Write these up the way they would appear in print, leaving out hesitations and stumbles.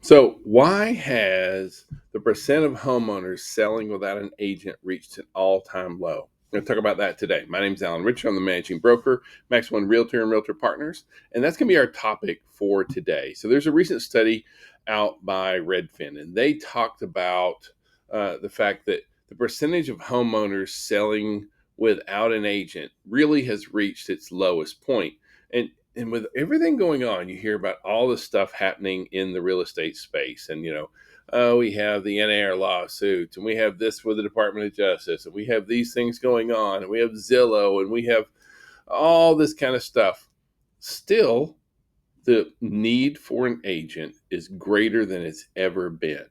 So, why has the percent of homeowners selling without an agent reached an all time low? We're going to talk about that today. My name is Alan Richard. I'm the managing broker, Max One Realtor and Realtor Partners. And that's going to be our topic for today. So, there's a recent study out by Redfin, and they talked about the fact that the percentage of homeowners selling without an agent really has reached its lowest point. And with everything going on, you hear about all the stuff happening in the real estate space. And, we have the NAR lawsuits, and we have this with the Department of Justice, and we have these things going on, and we have Zillow, and we have all this kind of stuff. Still, the need for an agent is greater than it's ever been.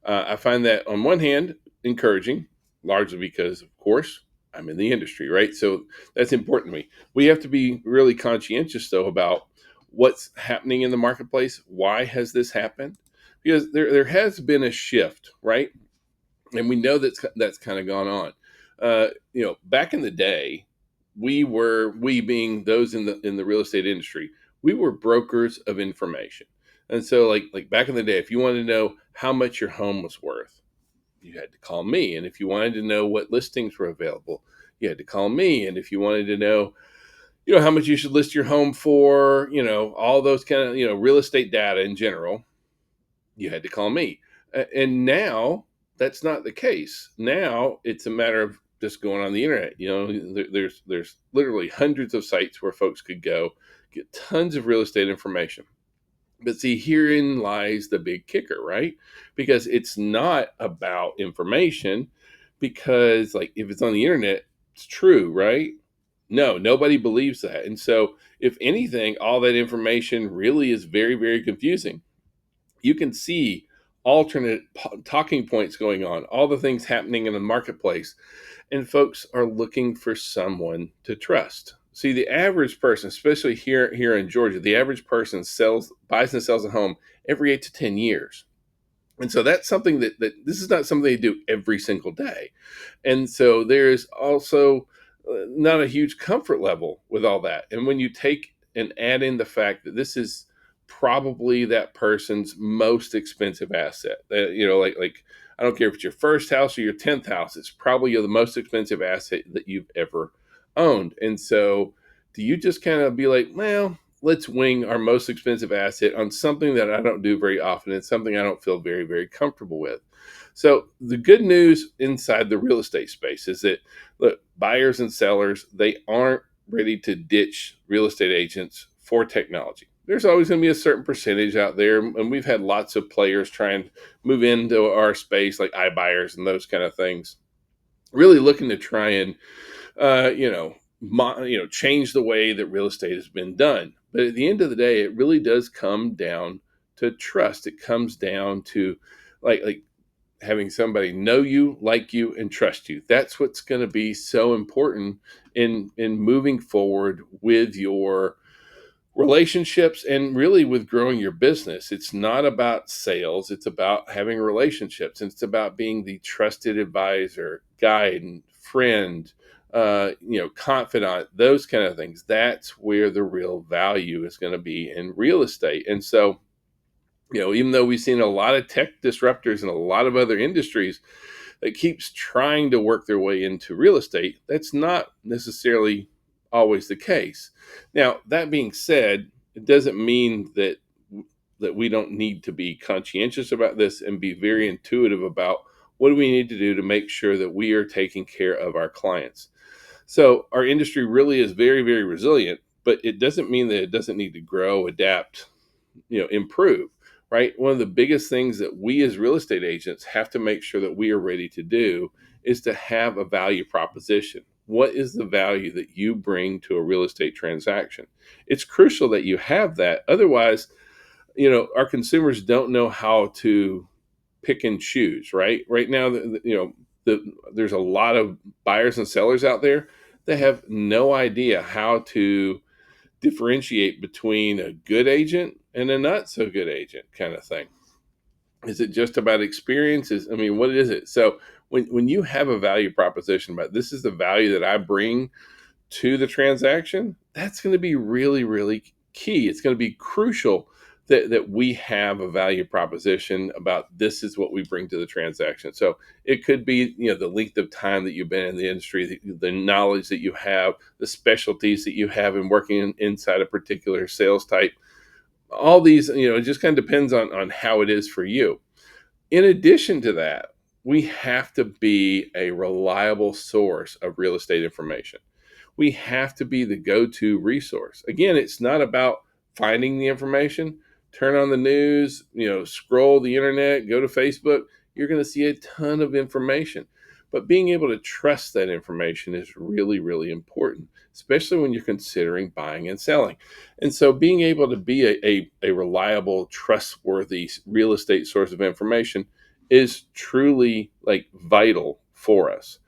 I find that on one hand encouraging, largely because, of course, I'm in the industry, right? So that's important to me. We have to be really conscientious, though, about what's happening in the marketplace. Why has this happened? Because there has been a shift, right? And we know that's kind of gone on. Back in the day, we being those in the real estate industry, we were brokers of information. And so, like back in the day, if you wanted to know how much your home was worth, you had to call me. And if you wanted to know what listings were available, you had to call me. And if you wanted to know, how much you should list your home for, all those kind of, real estate data in general, you had to call me. And now that's not the case. Now it's a matter of just going on the internet. There's literally hundreds of sites where folks could go get tons of real estate information. But see, herein lies the big kicker, right? Because it's not about information, because like if it's on the internet, it's true, right? No, nobody believes that. And so if anything, all that information really is very, very confusing. You can see alternate talking points going on, all the things happening in the marketplace, and folks are looking for someone to trust. See, the average person, especially here in Georgia, the average person buys and sells a home every 8 to 10 years. And so that's something that this is not something they do every single day. And so there's also not a huge comfort level with all that. And when you take and add in the fact that this is probably that person's most expensive asset, like I don't care if it's your first house or your 10th house, it's probably the most expensive asset that you've ever owned. And so do you just kind of be like, well, let's wing our most expensive asset on something that I don't do very often and something I don't feel very, very comfortable with? So the good news inside the real estate space is that, look, buyers and sellers, they aren't ready to ditch real estate agents for technology. There's always going to be a certain percentage out there, and we've had lots of players try and move into our space, like iBuyers and those kind of things, really looking to try and change the way that real estate has been done. But at the end of the day, it really does come down to trust. It comes down to like having somebody know you, like you, and trust you. That's what's going to be so important in moving forward with your relationships and really with growing your business. It's not about sales, it's about having relationships, and it's about being the trusted advisor, guide, and friend, confidant, those kind of things. That's where the real value is going to be in real estate. And so, even though we've seen a lot of tech disruptors and a lot of other industries that keeps trying to work their way into real estate, that's not necessarily always the case. Now, that being said, it doesn't mean that we don't need to be conscientious about this and be very intuitive about what do we need to do to make sure that we are taking care of our clients. So our industry really is very, very resilient, but it doesn't mean that it doesn't need to grow, adapt, improve, right? One of the biggest things that we as real estate agents have to make sure that we are ready to do is to have a value proposition. What is the value that you bring to a real estate transaction? It's crucial that you have that. Otherwise, our consumers don't know how to pick and choose, right? Right now, there's a lot of buyers and sellers out there that have no idea how to differentiate between a good agent and a not so good agent kind of thing. Is it just about experiences? I mean, what is it? So when you have a value proposition about this is the value that I bring to the transaction, that's going to be really, really key. It's going to be crucial that we have a value proposition about this is what we bring to the transaction. So it could be, the length of time that you've been in the industry, the knowledge that you have, the specialties that you have in working inside a particular sales type. All these, it just kind of depends on how it is for you. In addition to that, we have to be a reliable source of real estate information. We have to be the go-to resource. Again, it's not about finding the information. Turn on the news, scroll the internet, go to Facebook. You're going to see a ton of information. But being able to trust that information is really, really important, especially when you're considering buying and selling. And so being able to be a reliable, trustworthy real estate source of information is truly like vital for us.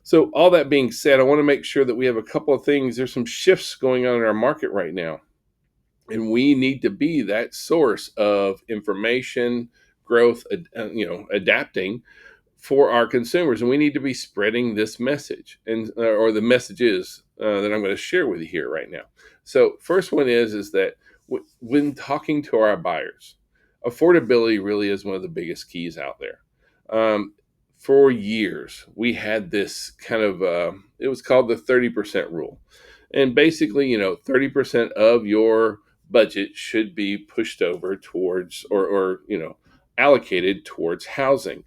So, all that being said, I want to make sure that we have a couple of things. There's some shifts going on in our market right now, and we need to be that source of information, growth, adapting for our consumers, and we need to be spreading this message and or the messages that I'm going to share with you here right now. So, first one is that when talking to our buyers, affordability really is one of the biggest keys out there. For years, we had this kind of it was called the 30% rule, and basically, 30% of your budget should be pushed over towards or allocated towards housing.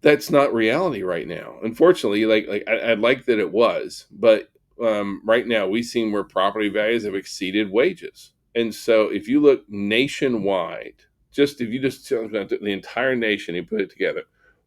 That's not reality right now. Unfortunately, I'd like that it was, but right now we've seen where property values have exceeded wages. And so if you look nationwide, just if you just took the entire nation and put it together,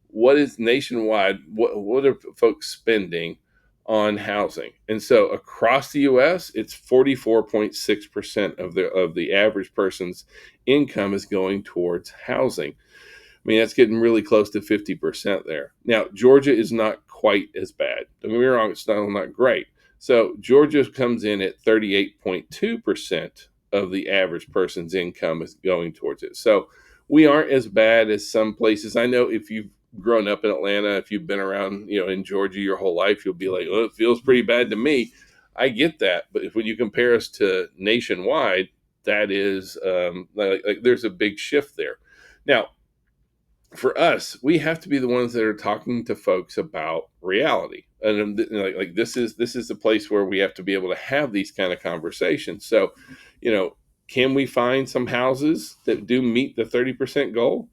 what is nationwide? What are folks spending on housing? And so across the U.S., it's 44.6% of the average person's income is going towards housing. I mean, that's getting really close to 50% there. Now, Georgia is not quite as bad. Don't get me wrong, it's still not great. So, Georgia comes in at 38.2% of the average person's income is going towards it. So, we aren't as bad as some places. I know if you've grown up in Atlanta, if you've been around, in Georgia your whole life, you'll be like, oh, it feels pretty bad to me. I get that. But when you compare us to nationwide, that is there's a big shift there. Now, for us, we have to be the ones that are talking to folks about reality, and this is the place where we have to be able to have these kind of conversations. So, can we find some houses that do meet the 30% goal?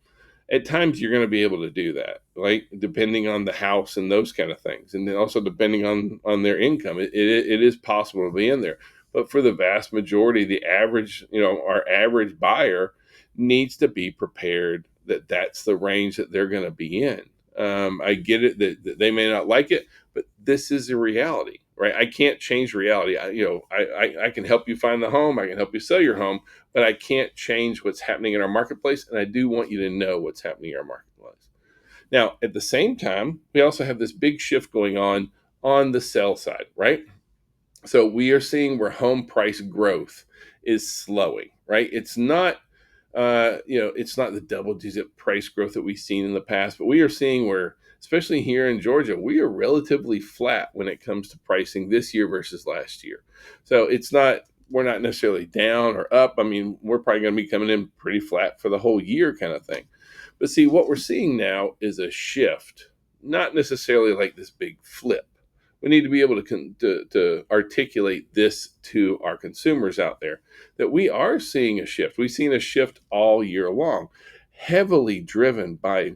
At times, you're going to be able to do that, right? Depending on the house and those kind of things, and then also depending on their income, it is possible to be in there. But for the vast majority, the average, our average buyer needs to be prepared that that's the range that they're going to be in. I get it that they may not like it, but this is a reality, right? I can't change reality. I can help you find the home. I can help you sell your home, but I can't change what's happening in our marketplace. And I do want you to know what's happening in our marketplace. Now, at the same time, we also have this big shift going on the sell side, right? So we are seeing where home price growth is slowing, right? It's not the double digit price growth that we've seen in the past, but we are seeing where, especially here in Georgia, we are relatively flat when it comes to pricing this year versus last year. So we're not necessarily down or up. I mean, we're probably going to be coming in pretty flat for the whole year kind of thing. But see, what we're seeing now is a shift, not necessarily like this big flip. We need to be able to articulate this to our consumers out there that we are seeing a shift. We've seen a shift all year long, heavily driven by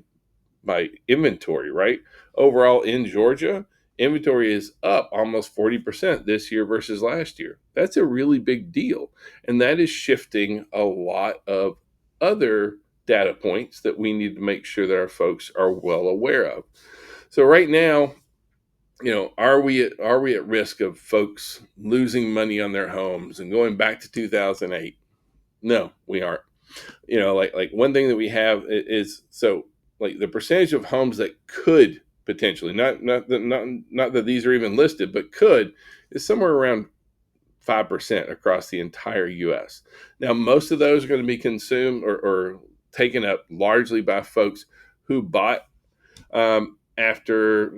inventory, right? Overall in Georgia, inventory is up almost 40% this year versus last year. That's a really big deal. And that is shifting a lot of other data points that we need to make sure that our folks are well aware of. So right now, are we at risk of folks losing money on their homes and going back to 2008? No, we aren't. Like one thing that we have is so like the percentage of homes that could potentially not that these are even listed, but could is somewhere around 5% across the entire U.S. Now, most of those are going to be consumed or taken up largely by folks who bought after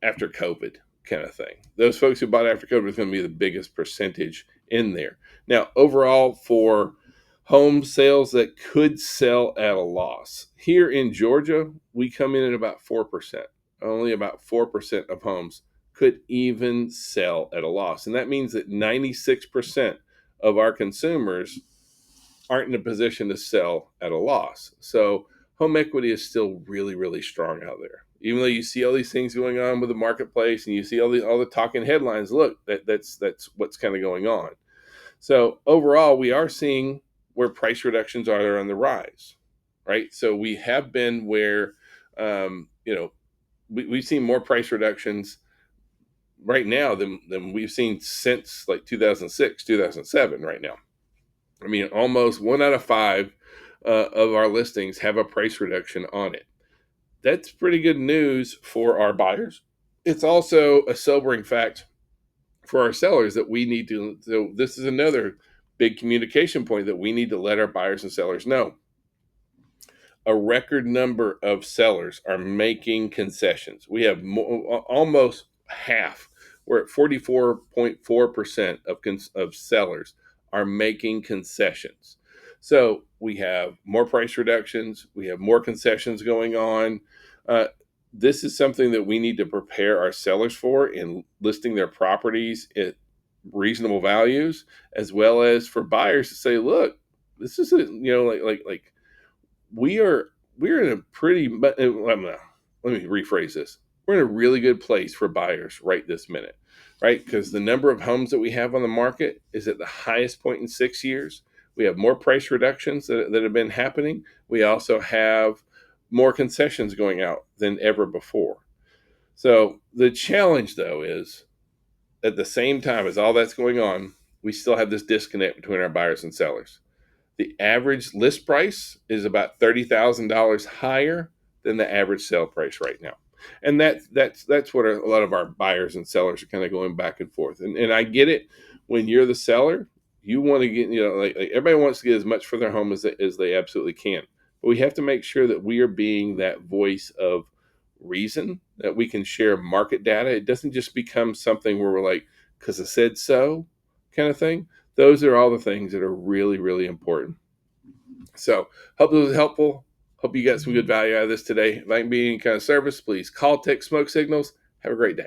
COVID kind of thing. Those folks who bought after COVID is going to be the biggest percentage in there. Now, overall for Home sales that could sell at a loss. Here in Georgia, we come in at about 4%. Only about 4% of homes could even sell at a loss. And that means that 96% of our consumers aren't in a position to sell at a loss. So home equity is still really, really strong out there. Even though you see all these things going on with the marketplace and you see all the talking headlines, look, that's what's kind of going on. So overall, we are seeing where price reductions are on the rise, right? So we have been where, we've seen more price reductions right now than we've seen since like 2006, 2007 right now. I mean, almost 1 out of 5 of our listings have a price reduction on it. That's pretty good news for our buyers. It's also a sobering fact for our sellers that we need to. So this is another big communication point that we need to let our buyers and sellers know. A record number of sellers are making concessions. We have almost half. We're at 44.4% of sellers are making concessions. So we have more price reductions. We have more concessions going on. This is something that we need to prepare our sellers for in listing their properties at reasonable values, as well as for buyers to say, look, this is like we're in a pretty, let me rephrase this. We're in a really good place for buyers right this minute, right? Because the number of homes that we have on the market is at the highest point in 6 years. We have more price reductions that have been happening. We also have more concessions going out than ever before. So the challenge, though, is at the same time as all that's going on, we still have this disconnect between our buyers and sellers. The average list price is about $30,000 higher than the average sale price right now. And that's what a lot of our buyers and sellers are kind of going back and forth. And I get it. When you're the seller, you want to get, like everybody wants to get as much for their home as they absolutely can. But we have to make sure that we are being that voice of reason, that we can share market data. It doesn't just become something where we're like, because I said so kind of thing. Those are all the things that are really, really important. So hope this was helpful. Hope you got some good value out of this today. If I can be any kind of service, please call, text, smoke signals. Have a great day.